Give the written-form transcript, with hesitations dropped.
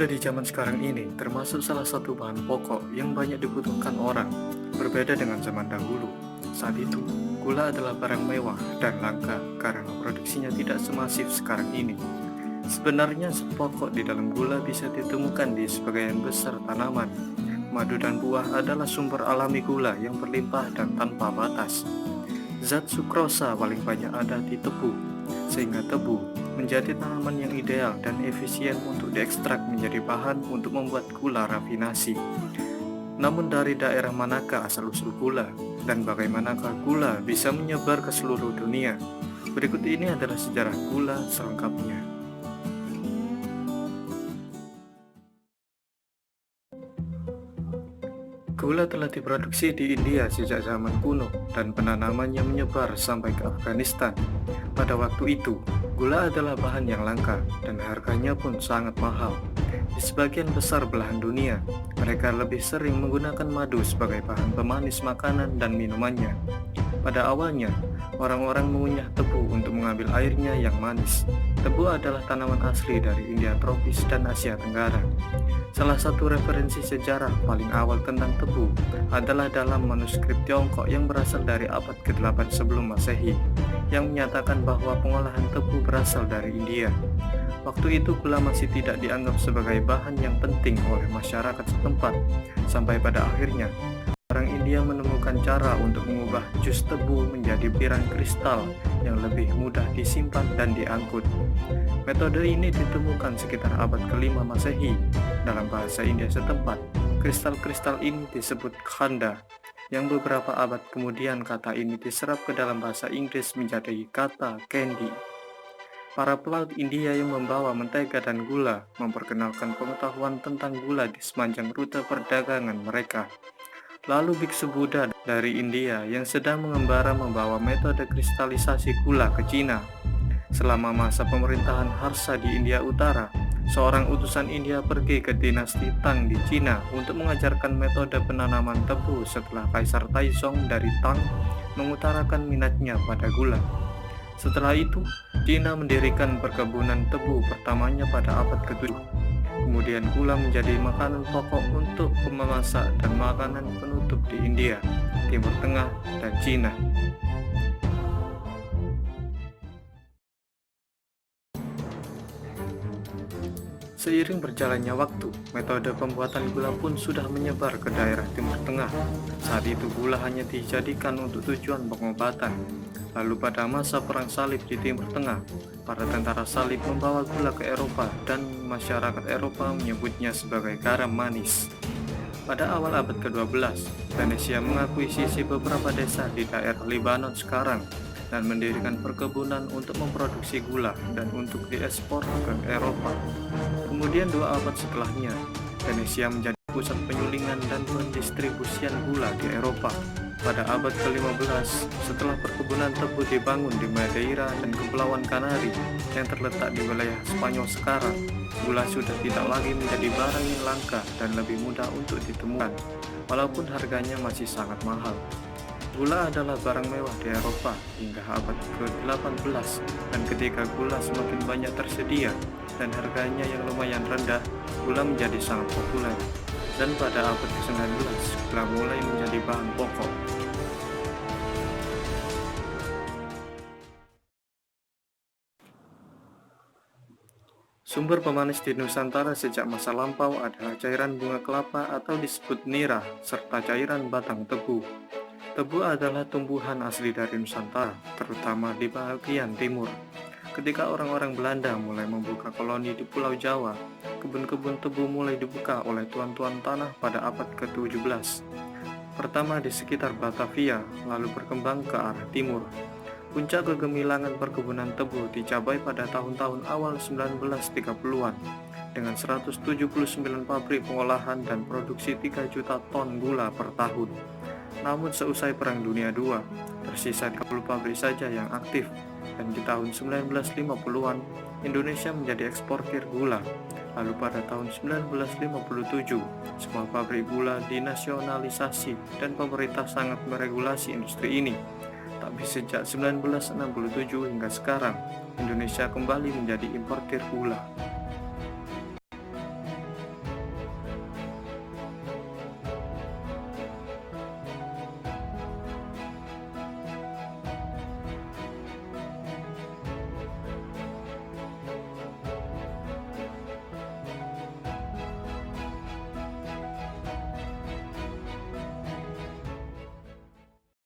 Gula di zaman sekarang ini termasuk salah satu bahan pokok yang banyak dibutuhkan orang, berbeda dengan zaman dahulu. Saat itu, gula adalah barang mewah dan langka karena produksinya tidak semasif sekarang ini. Sebenarnya zat pokok di dalam gula bisa ditemukan di sebagian besar tanaman. Madu dan buah adalah sumber alami gula yang berlimpah dan tanpa batas. Zat sukrosa paling banyak ada di tebu, sehingga tebu menjadi tanaman yang ideal dan efisien untuk diekstrak menjadi bahan untuk membuat gula rafinasi. Namun dari daerah manakah asal-usul gula, dan bagaimanakah gula bisa menyebar ke seluruh dunia? Berikut ini adalah sejarah gula selengkapnya. Gula telah diproduksi di India sejak zaman kuno dan penanamannya menyebar sampai ke Afghanistan. Pada waktu itu, gula adalah bahan yang langka dan harganya pun sangat mahal. Di sebagian besar belahan dunia, mereka lebih sering menggunakan madu sebagai bahan pemanis makanan dan minumannya. Pada awalnya, orang-orang mengunyah tebu untuk mengambil airnya yang manis. Tebu adalah tanaman asli dari India tropis dan Asia Tenggara. Salah satu referensi sejarah paling awal tentang tebu adalah dalam manuskrip Tiongkok yang berasal dari abad ke-8 sebelum Masehi, yang menyatakan bahwa pengolahan tebu berasal dari India. Waktu itu gula masih tidak dianggap sebagai bahan yang penting oleh masyarakat setempat, sampai pada akhirnya orang India menemukan cara untuk mengubah jus tebu menjadi butiran kristal yang lebih mudah disimpan dan diangkut. Metode ini ditemukan sekitar abad ke-5 Masehi. Dalam bahasa India setempat, kristal-kristal ini disebut khanda, yang beberapa abad kemudian kata ini diserap ke dalam bahasa Inggris menjadi kata candy. Para pelaut India yang membawa mentega dan gula memperkenalkan pengetahuan tentang gula di sepanjang rute perdagangan mereka. Lalu biksu Buddha dari India yang sedang mengembara membawa metode kristalisasi gula ke Cina. Selama masa pemerintahan Harsa di India Utara, seorang utusan India pergi ke dinasti Tang di Cina untuk mengajarkan metode penanaman tebu setelah Kaisar Taizong dari Tang mengutarakan minatnya pada gula. Setelah itu, Cina mendirikan perkebunan tebu pertamanya pada abad ke-7. Kemudian gula menjadi makanan pokok untuk memasak dan makanan penutup di India, Timur Tengah, dan Cina. Seiring berjalannya waktu, metode pembuatan gula pun sudah menyebar ke daerah Timur Tengah. Saat itu gula hanya dijadikan untuk tujuan pengobatan. Lalu pada masa Perang Salib di Timur Tengah, para tentara salib membawa gula ke Eropa dan masyarakat Eropa menyebutnya sebagai garam manis. Pada awal abad ke-12, Venesia mengakuisisi beberapa desa di daerah Lebanon sekarang dan mendirikan perkebunan untuk memproduksi gula dan untuk diekspor ke Eropa. Kemudian 2 abad setelahnya, Venesia menjadi pusat penyulingan dan pendistribusian gula di Eropa. Pada abad ke-15, setelah perkebunan tebu dibangun di Madeira dan Kepulauan Kanari yang terletak di wilayah Spanyol sekarang, gula sudah tidak lagi menjadi barang yang langka dan lebih mudah untuk ditemukan, walaupun harganya masih sangat mahal. Gula adalah barang mewah di Eropa hingga abad ke-18, dan ketika gula semakin banyak tersedia dan harganya yang lumayan rendah, gula menjadi sangat populer. Dan pada abad ke-19, gula mulai menjadi bahan pokok. Sumber pemanis di Nusantara sejak masa lampau adalah cairan bunga kelapa atau disebut nira, serta cairan batang tebu. Tebu adalah tumbuhan asli dari Nusantara, terutama di bagian timur. Ketika orang-orang Belanda mulai membuka koloni di Pulau Jawa, kebun-kebun tebu mulai dibuka oleh tuan-tuan tanah pada abad ke-17. Pertama di sekitar Batavia, lalu berkembang ke arah timur. Puncak kegemilangan perkebunan tebu dicapai pada tahun-tahun awal 1930-an, dengan 179 pabrik pengolahan dan produksi 3 juta ton gula per tahun. Namun seusai Perang Dunia II, tersisa 30 pabrik saja yang aktif, dan di tahun 1950-an, Indonesia menjadi eksportir gula. Lalu pada tahun 1957, semua pabrik gula dinasionalisasi dan pemerintah sangat meregulasi industri ini. Tapi sejak 1967 hingga sekarang, Indonesia kembali menjadi importir gula.